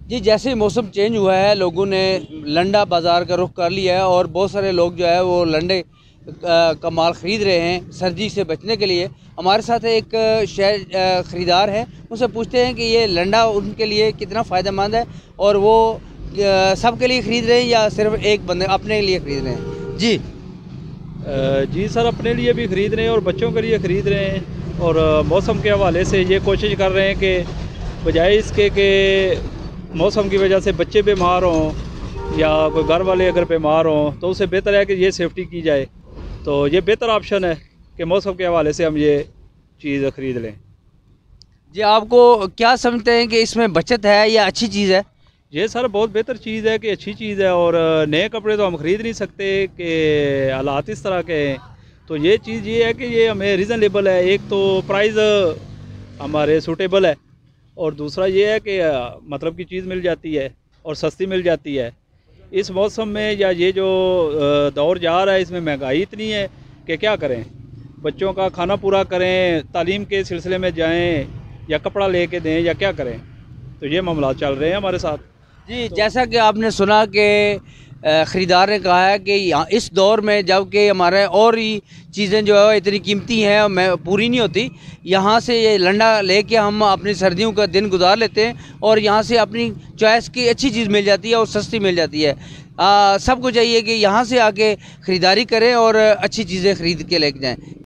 जी, जैसे ही मौसम चेंज हुआ है, लोगों ने लंडा बाज़ार का रुख कर लिया है और बहुत सारे लोग जो है वो लंडे का माल ख़रीद रहे हैं सर्दी से बचने के लिए। हमारे साथ एक ख़रीदार है, उनसे पूछते हैं कि ये लंडा उनके लिए कितना फ़ायदेमंद है और वो सबके लिए ख़रीद रहे हैं या सिर्फ एक बंदे अपने लिए ख़रीद रहे हैं? जी। जी सर, अपने लिए भी ख़रीद रहे हैं और बच्चों के लिए ख़रीद रहे हैं। और मौसम के हवाले से ये कोशिश कर रहे हैं कि बजाय इसके कि मौसम की वजह से बच्चे बीमार हों या कोई घर वाले अगर बीमार हों, तो उससे बेहतर है कि ये सेफ्टी की जाए। तो ये बेहतर ऑप्शन है कि मौसम के हवाले से हम ये चीज़ ख़रीद लें। जी, आपको क्या समझते हैं कि इसमें बचत है या अच्छी चीज़ है? ये सर बहुत बेहतर चीज़ है कि अच्छी चीज़ है। और नए कपड़े तो हम ख़रीद नहीं सकते कि हालात इस तरह के हैं। तो ये चीज़ ये है कि ये हमें रीज़नेबल है। एक तो प्राइस हमारे सूटेबल है और दूसरा ये है कि मतलब की चीज़ मिल जाती है और सस्ती मिल जाती है। इस मौसम में या ये जो दौर जा रहा है, इसमें महंगाई इतनी है कि क्या करें। बच्चों का खाना पूरा करें, तालीम के सिलसिले में जाएं या कपड़ा लेके दें या क्या करें। तो ये मामला चल रहे हैं हमारे साथ। जी, जैसा कि आपने सुना कि ख़रीदार ने कहा है कि यहाँ इस दौर में जबकि हमारे और ही चीज़ें जो है इतनी कीमती हैं और मैं पूरी नहीं होती, यहाँ से ये लंडा लेके हम अपनी सर्दियों का दिन गुजार लेते हैं और यहाँ से अपनी चॉइस की अच्छी चीज़ मिल जाती है और सस्ती मिल जाती है। सबको चाहिए कि यहाँ से आके ख़रीदारी करें और अच्छी चीज़ें ख़रीद के लेके जाएँ।